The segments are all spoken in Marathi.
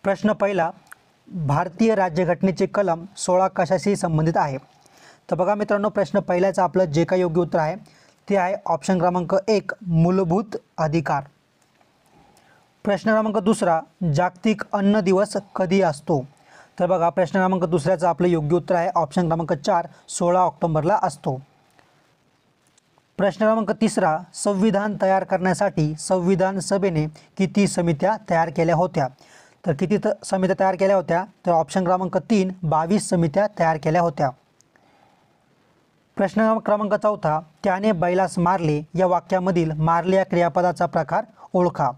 प्रश्न पहिला, भारतीय राज्यघटनेचे कलम 16 कशाशी संबंधित आहे? तर बघा मित्रांनो, प्रश्न पहिल्याचं आपलं जे काही योग्य उत्तर आहे ते आहे ऑप्शन क्रमांक 1 मूलभूत अधिकार. प्रश्न क्रमांक दुसरा, जागतिक अन्न दिवस कधी असतो? तर बघा प्रश्न क्रमांक दुसऱ्याचं आपलं योग्य उत्तर आहे ऑप्शन क्रमांक 4 16 ऑक्टोबरला असतो. प्रश्न क्रमांक तिसरा, संविधान तयार करण्यासाठी संविधान सभेने किती समित्या तयार केल्या होत्या? तर किती समित्या तयार केल्या होत्या? तर ऑप्शन क्रमांक 3 22 समित्या तयार केल्या होत्या. प्रश्न क्रमांक चौथा, त्याने बैलास मारले या वाक्यामधील मारले या क्रियापदाचा प्रकार ओळखा.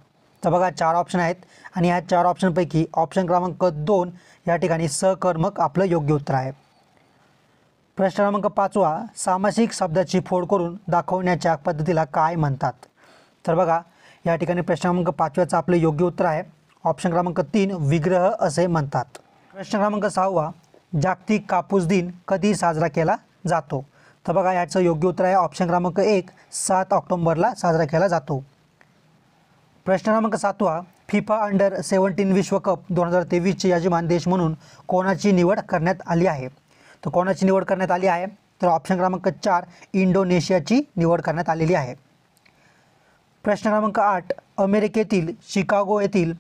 तर बघा 4 ऑप्शन आहेत आणि ह्या 4 ऑप्शनपैकी ऑप्शन क्रमांक 2 या ठिकाणी सकर्मक आपलं योग्य उत्तर आहे. प्रश्न क्रमांक 5वा, सामासिक शब्दाची फोड करून दाखवण्याच्या पद्धतीला काय म्हणतात? तर बघा या ठिकाणी प्रश्न क्रमांक 5व्याचं आपलं योग्य उत्तर आहे ऑप्शन क्रमांक 3 विग्रह असे म्हणतात. प्रश्न क्रमांक 6वा, जागतिक कापूस दिन कधी साजरा केला जातो? तर बघा याचं योग्य उत्तर आहे ऑप्शन क्रमांक 1 7 ऑक्टोबरला साजरा केला जातो. प्रश्न क्रमांक 7वा, फिफा अंडर-17 विश्वकप 2023चे यजमान देश म्हणून कोणाची निवड करण्यात आली आहे? तर कोणाची निवड करण्यात आली आहे? तर ऑप्शन क्रमांक 4 इंडोनेशियाची निवड करण्यात आलेली आहे. प्रश्न क्रमांक 8, अमेरिकेतील शिकागो येथील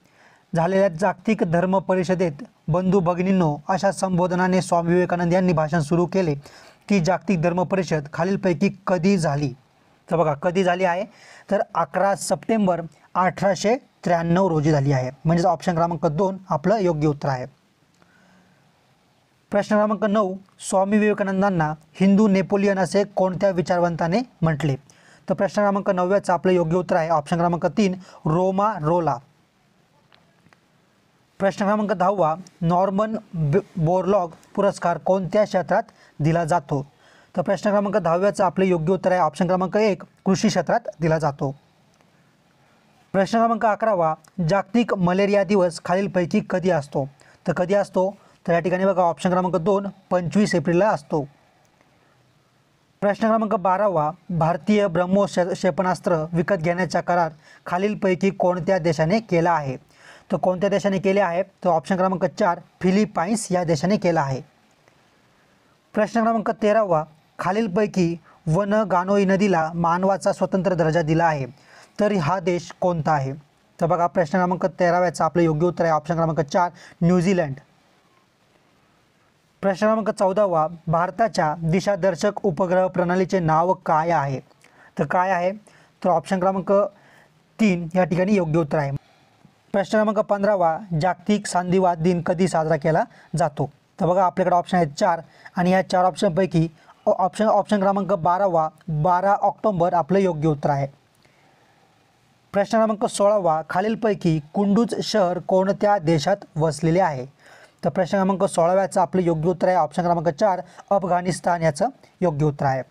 झालेल्या जागतिक धर्म परिषदेत बंधू भगिनींनो अशा संबोधनाने स्वामी विवेकानंद यांनी भाषण सुरू केले की जागतिक धर्म परिषद खालीलपैकी कधी झाली? तर बघा कधी झाली आहे? तर 11 सप्टेंबर 1893 रोजी झाली आहे. म्हणजेच ऑप्शन क्रमांक 2 आपलं योग्य उत्तर आहे. प्रश्न क्रमांक 9, स्वामी विवेकानंदांना हिंदू नेपोलियन असे कोणत्या विचारवंताने म्हटले? तर प्रश्न क्रमांक 9व्याचं आपलं योग्य उत्तर आहे ऑप्शन क्रमांक 3 रोमा रोला. प्रश्न क्रमांक 10वा, नॉर्मन बोरलॉग पुरस्कार कोणत्या क्षेत्रात दिला जातो? तर प्रश्न क्रमांक 10व्याचं आपले योग्य उत्तर आहे ऑप्शन क्रमांक 1 कृषी क्षेत्रात दिला जातो. प्रश्न क्रमांक 11वा, जागतिक मलेरिया दिवस खालीलपैकी कधी असतो? तर कधी असतो? तर या ठिकाणी बघा ऑप्शन क्रमांक 2 25 एप्रिलला असतो. प्रश्न क्रमांक 12वा, भारतीय ब्रह्मोस क्षेपणास्त्र विकत घेण्याचा करार खालीलपैकी कोणत्या देशाने केला आहे? तर कोणत्या देशाने केले आहे? तर ऑप्शन क्रमांक 4 फिलिपाईन्स या देशाने केला आहे. प्रश्न क्रमांक 13वा, खालीलपैकी वन गानोई नदीला मानवाचा स्वतंत्र दर्जा दिला आहे तर हा देश कोणता आहे? तर बघा प्रश्न क्रमांक 13व्याचं आपलं योग्य उत्तर आहे ऑप्शन क्रमांक 4 न्यूझीलंड. प्रश्न क्रमांक 14वा, भारताच्या दिशादर्शक उपग्रह प्रणालीचे नाव काय आहे? तर काय आहे? तर ऑप्शन क्रमांक 3 या ठिकाणी योग्य उत्तर आहे. प्रश्न क्रमांक 15वा, जागतिक सांधिवात दिन कधी साजरा केला जातो? तर बघा आपल्याकडे ऑप्शन आहेत 4 आणि या 4 ऑप्शनपैकी ऑप्शन क्रमांक 12वा 12 ऑक्टोबर आपलं योग्य उत्तर आहे. प्रश्न क्रमांक 16वा, खालीलपैकी कुंडूज शहर कोणत्या देशात वसलेले आहे? तर प्रश्न क्रमांक 16व्याचं आपलं योग्य उत्तर आहे ऑप्शन क्रमांक 4 अफगाणिस्तान याचं योग्य उत्तर आहे.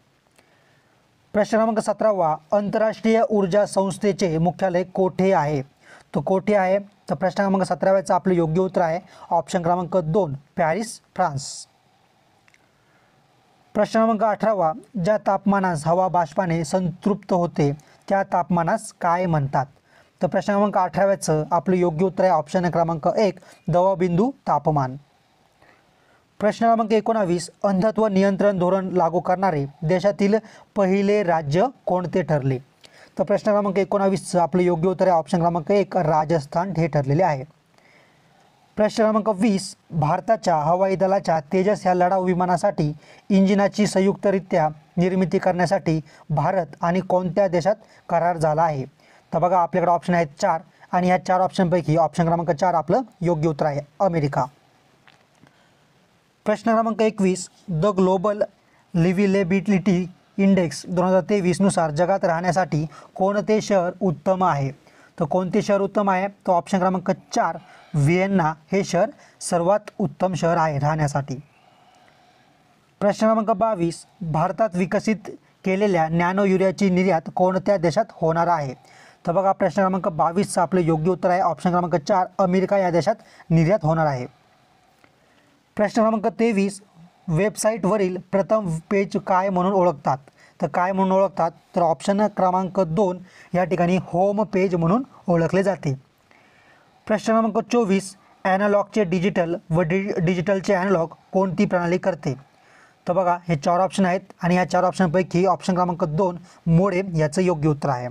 प्रश्न क्रमांक 17वा, आंतरराष्ट्रीय ऊर्जा संस्थेचे मुख्यालय कोठे आहे? तो कोठे आहे? तर प्रश्न क्रमांक 17व्याचं आपलं योग्य उत्तर आहे ऑप्शन क्रमांक 2 पॅरिस फ्रान्स. प्रश्न क्रमांक 18वा, ज्या तापमानास हवा बाष्पाने संतृप्त होते त्या तापमानास काय म्हणतात? तर प्रश्न क्रमांक 18व्याचं आपलं योग्य उत्तर आहे ऑप्शन क्रमांक 1 दवबिंदू तापमान. प्रश्न क्रमांक 19, अंधत्व नियंत्रण धोरण लागू करणारे देशातील पहिले राज्य कोणते ठरले? तर प्रश्न क्रमांक 19चं आपलं योग्य उत्तर आहे ऑप्शन क्रमांक 1 राजस्थान हे ठरलेले आहे. प्रश्न क्रमांक 20, भारताच्या हवाई दलाच्या तेजस ह्या लढाऊ विमानासाठी इंजिनाची संयुक्तरित्या निर्मिती करण्यासाठी भारत आणि कोणत्या देशात करार झाला आहे? तर बघा आपल्याकडे ऑप्शन आहेत 4 आणि ह्या 4 ऑप्शनपैकी ऑप्शन क्रमांक 4 आपलं योग्य उत्तर आहे अमेरिका. प्रश्न क्रमांक 21, द ग्लोबल लिव्हिलेबिलिटी इंडेक्स 2023 नुसार जगात राहण्यासाठी कोणते शहर उत्तम आहे? तर कोणते शहर उत्तम आहे? तो ऑप्शन क्रमांक 4 व्हिएन्ना हे शहर सर्वात उत्तम शहर आहे राहण्यासाठी. प्रश्न क्रमांक 22, भारतात विकसित केलेल्या नॅनो युरियाची निर्यात कोणत्या देशात होणार आहे? तर बघा प्रश्न क्रमांक 22चं आपलं योग्य उत्तर आहे ऑप्शन क्रमांक 4 अमेरिका या देशात निर्यात होणार आहे. प्रश्न क्रमांक 23, वेबसाईटवरील प्रथम पेज काय म्हणून ओळखतात? तर काय म्हणून ओळखतात? तर ऑप्शन क्रमांक 2 या ठिकाणी होम पेज म्हणून ओळखले जाते. प्रश्न क्रमांक 24, ॲनालॉगचे डिजिटल व डिजिटलचे ॲनालॉग कोणती प्रणाली करते? तर बघा हे 4 ऑप्शन आहेत आणि या 4 ऑप्शनपैकी ऑप्शन क्रमांक 2 मोडेम याचं योग्य उत्तर आहे.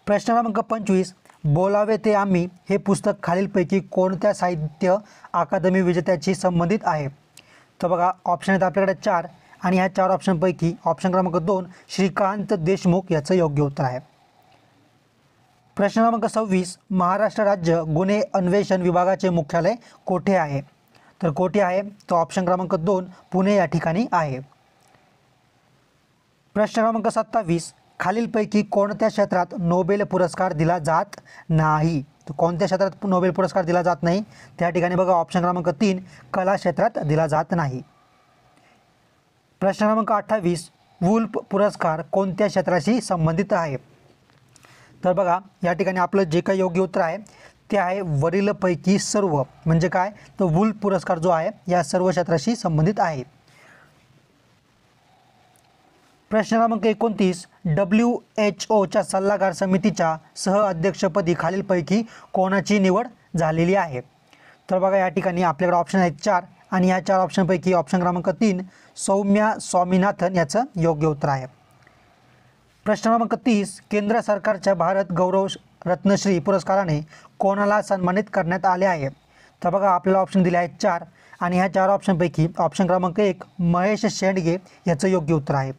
प्रश्न क्रमांक 25, बोलावे ते आम्ही हे पुस्तक खालीलपैकी कोणत्या साहित्य अकादमी विजेत्याशी संबंधित आहे? तर बघा ऑप्शन आहेत आपल्याकडे 4 आणि ह्या 4 ऑप्शनपैकी ऑप्शन क्रमांक 2 श्रीकांत देशमुख याचं योग्य उत्तर आहे. प्रश्न क्रमांक 26, महाराष्ट्र राज्य गुन्हे अन्वेषण विभागाचे मुख्यालय कोठे आहे? तर कोठे आहे? तो ऑप्शन क्रमांक 2 पुणे या ठिकाणी आहे. प्रश्न क्रमांक 27, खालीलपैकी कोणत्या क्षेत्रात नोबेल पुरस्कार दिला जात नाही? तर कोणत्या क्षेत्रात नोबेल पुरस्कार दिला जात नाही? त्या ठिकाणी बघा ऑप्शन क्रमांक 3 कला क्षेत्रात दिला जात नाही. प्रश्न क्रमांक 28, वुल्फ पुरस्कार कोणत्या क्षेत्राशी संबंधित आहे? तर बघा या ठिकाणी आपलं जे काही योग्य उत्तर आहे ते आहे वरीलपैकी सर्व. म्हणजे काय? तर वुल्फ पुरस्कार जो आहे या सर्व क्षेत्राशी संबंधित आहे. प्रश्न क्रमांक 29, WHO सल्लागार समितीच्या सहअध्यक्षपदी खालीलपैकी कोणाची निवड झालेली आहे? तर बघा या ठिकाणी आपल्याकडे ऑप्शन आहेत 4 आणि या 4 ऑप्शनपैकी ऑप्शन क्रमांक 3 सौम्या स्वामीनाथन याचं योग्य उत्तर आहे. प्रश्न क्रमांक 30, केंद्र सरकारच्या भारत गौरव रत्नश्री पुरस्काराने कोणाला सन्मानित करण्यात आले आहे? तर बघा आपल्याला ऑप्शन दिले आहेत 4 आणि ह्या 4 ऑप्शनपैकी ऑप्शन क्रमांक 1 महेश शेंडगे याचं योग्य उत्तर आहे.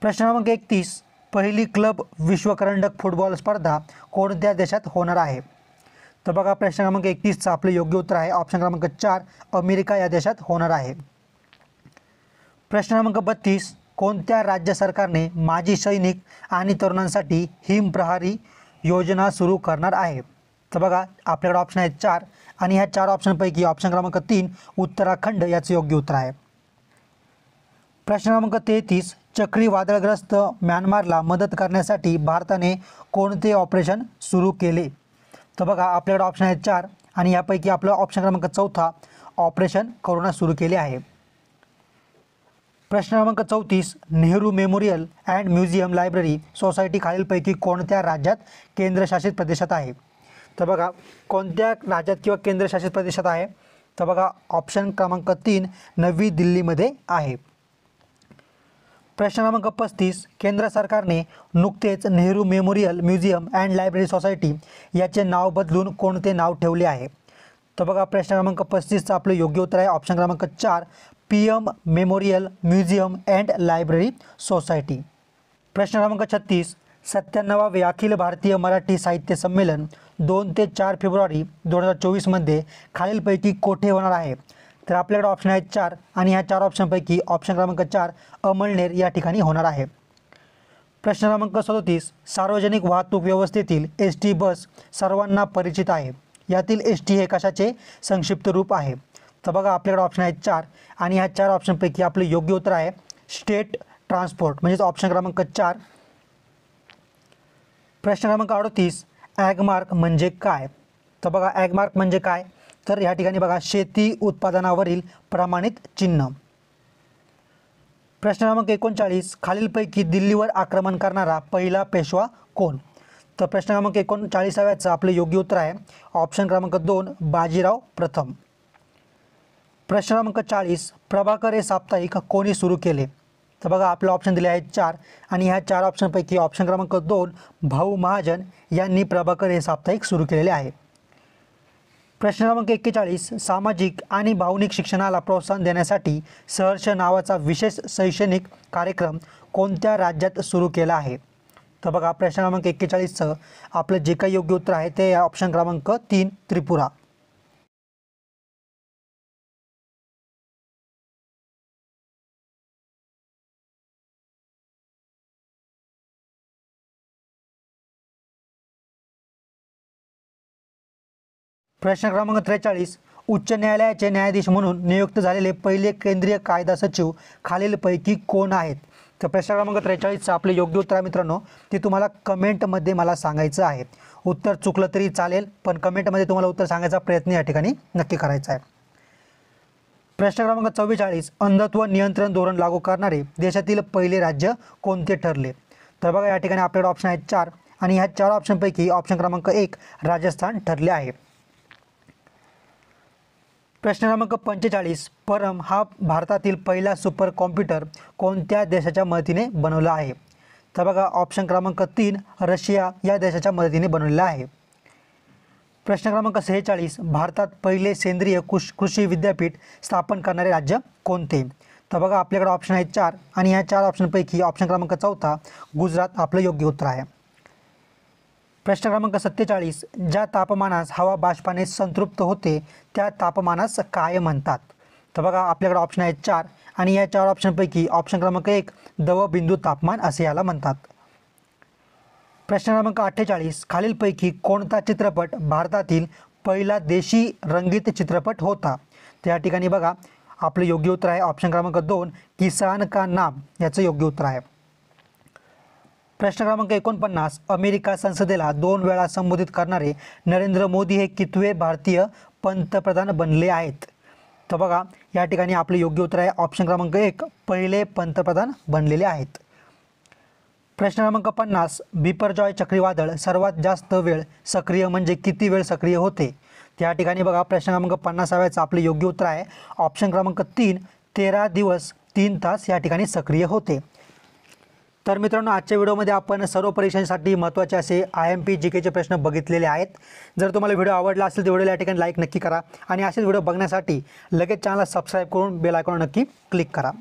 प्रश्न क्रमांक 31, पहिली क्लब विश्वकरंडक फुटबॉल स्पर्धा कोणत्या देशात होणार आहे? तर बघा प्रश्न क्रमांक 31चं आपलं योग्य उत्तर आहे ऑप्शन क्रमांक 4 अमेरिका या देशात होणार आहे. प्रश्न क्रमांक 32, कोणत्या राज्य सरकारने माजी सैनिक आणि तरुणांसाठी हिमप्रहारी योजना सुरू करणार आहे? तर बघा आपल्याकडे ऑप्शन आहेत 4 आणि ह्या 4 ऑप्शनपैकी ऑप्शन क्रमांक 3 उत्तराखंड याचं योग्य उत्तर आहे. प्रश्न क्रमांक 33, चक्रीवादळग्रस्त म्यानमारला मदत करण्यासाठी भारताने कोणते ऑपरेशन सुरू केले? तर बघा आपल्याकडे ऑप्शन आहेत 4 आणि यापैकी आपलं ऑप्शन क्रमांक 4 ऑपरेशन करुणा सुरू केले आहे. प्रश्न क्रमांक 34, Nehru memorial and museum library society खालीलपैकी कोणत्या राज्यात केंद्रशासित प्रदेशात आहे? तर बघा कोणत्या राज्यात किंवा केंद्रशासित प्रदेशात आहे? तर बघा ऑप्शन क्रमांक 3 नवी दिल्लीमध्ये आहे. प्रश्न क्रमांक 35, केंद्र सरकारने नुकतेच Nehru memorial museum and library society याचे नाव बदलून कोणते नाव ठेवले आहे? तर बघा प्रश्न क्रमांक 35चं आपलं योग्य उत्तर आहे ऑप्शन क्रमांक 4 PM memorial museum and library society. प्रश्न क्रमांक 36, 97वे अखिल भारतीय मराठी साहित्य संमेलन 2 ते 4 फेब्रुवारी 2024 खालीलपैकी कोठे होणार आहे? तर आपल्याकडे ऑप्शन आहेत 4 आणि ह्या 4 ऑप्शनपैकी ऑप्शन क्रमांक 4 अमळनेर या ठिकाणी होणार आहे. प्रश्न क्रमांक 37, सार्वजनिक वाहतूक व्यवस्थेतील ST बस सर्वांना परिचित आहे. यातील ST हे कशाचे संक्षिप्त रूप आहे? तर बघा आपल्याकडे ऑप्शन आहेत 4 आणि ह्या 4 ऑप्शनपैकी आपलं योग्य उत्तर आहे स्टेट ट्रान्सपोर्ट म्हणजेच ऑप्शन क्रमांक 4. प्रश्न क्रमांक 38, ॲगमार्क म्हणजे काय? तर बघा ॲगमार्क म्हणजे काय? तर या ठिकाणी बघा शेती उत्पादनावरील प्रमाणित चिन्ह. प्रश्न क्रमांक 39, खालीलपैकी दिल्लीवर आक्रमण करणारा पहिला पेशवा कोण? तर प्रश्न क्रमांक 39चं आपलं योग्य उत्तर आहे ऑप्शन क्रमांक 2 बाजीराव प्रथम. प्रश्न क्रमांक 40, प्रभाकर हे साप्ताहिक कोणी सुरू केले? तर बघा आपले ऑप्शन दिले आहेत 4 आणि ह्या 4 ऑप्शनपैकी ऑप्शन क्रमांक 2 भाऊ महाजन यांनी प्रभाकर हे साप्ताहिक सुरू केलेले आहे. प्रश्न क्रमांक 41, सामाजिक आणि भावनिक शिक्षणाला प्रोत्साहन देण्यासाठी सहर्ष नावाचा विशेष शैक्षणिक कार्यक्रम कोणत्या राज्यात सुरू केला आहे? तर बघा प्रश्न क्रमांक 41चं आपलं जे काही योग्य उत्तर आहे ते ऑप्शन क्रमांक 3 त्रिपुरा. प्रश्न क्रमांक 43, उच्च न्यायालयाचे न्यायाधीश म्हणून नियुक्त झालेले पहिले केंद्रीय कायदा सचिव खालीलपैकी कोण आहेत? तर प्रश्न क्रमांक 43चं आपले योग्य उत्तर आहे मित्रांनो ते तुम्हाला कमेंटमध्ये मला सांगायचं आहे. उत्तर चुकलं तरी चालेल पण कमेंटमध्ये तुम्हाला उत्तर सांगायचा प्रयत्न या ठिकाणी नक्की करायचा आहे. प्रश्न क्रमांक 44, अंधत्व नियंत्रण धोरण लागू करणारे देशातील पहिले राज्य कोणते ठरले? तर बघा या ठिकाणी आपल्याकडे ऑप्शन आहेत 4 आणि ह्या 4 ऑप्शनपैकी ऑप्शन क्रमांक 1 राजस्थान ठरले आहे. प्रश्न क्रमांक 45, परम हा भारतातील पहिला सुपर कॉम्प्युटर कोणत्या देशाच्या मदतीने बनवला आहे? तर बघा ऑप्शन क्रमांक 3 रशिया या देशाच्या मदतीने बनवलेला आहे. प्रश्न क्रमांक 46, भारतात पहिले सेंद्रिय कृषी विद्यापीठ स्थापन करणारे राज्य कोणते? तर बघा आपल्याकडे ऑप्शन आहेत 4 आणि ह्या 4 ऑप्शनपैकी ऑप्शन क्रमांक 4 गुजरात आपलं योग्य उत्तर आहे. प्रश्न क्रमांक 47, ज्या तापमानास हवा बाष्पाने संतृप्त होते त्या तापमानास काय म्हणतात? तर बघा आपल्याकडे ऑप्शन आहेत 4 आणि या 4 ऑप्शनपैकी ऑप्शन क्रमांक 1 दवबिंदू तापमान असे याला म्हणतात. प्रश्न क्रमांक 48, खालीलपैकी कोणता चित्रपट भारतातील पहिला देशी रंगीत चित्रपट होता? तर या ठिकाणी बघा आपलं योग्य उत्तर आहे ऑप्शन क्रमांक 2 किसान का नाम याचं योग्य उत्तर आहे. प्रश्न क्रमांक 49, अमेरिका संसदेला 2 वेळा संबोधित करणारे नरेंद्र मोदी हे कितवे भारतीय पंतप्रधान बनले आहेत? तर बघा या ठिकाणी आपले योग्य उत्तर आहे ऑप्शन क्रमांक 1 पहिले पंतप्रधान बनलेले आहेत. प्रश्न क्रमांक 50, बिपरजॉय चक्रीवादळ सर्वात जास्त वेळ सक्रिय म्हणजे किती वेळ सक्रिय होते? त्या ठिकाणी बघा प्रश्न क्रमांक 50 आपले योग्य उत्तर आहे ऑप्शन क्रमांक 3 13 दिवस 3 तास या ठिकाणी सक्रिय होते. तर मित्रांनो आजच्या व्हिडिओमध्ये आपण सर्व परीक्षांसाठी महत्त्वाचे असे IMP GKचे प्रश्न बघितलेले आहेत. जर तुम्हाला व्हिडिओ आवडला असेल तर व्हिडिओला या ठिकाणी लाईक नक्की करा आणि असेच व्हिडिओ बघण्यासाठी लगेच चॅनलला सबस्क्राईब करून बेल आयकॉन नक्की क्लिक करा.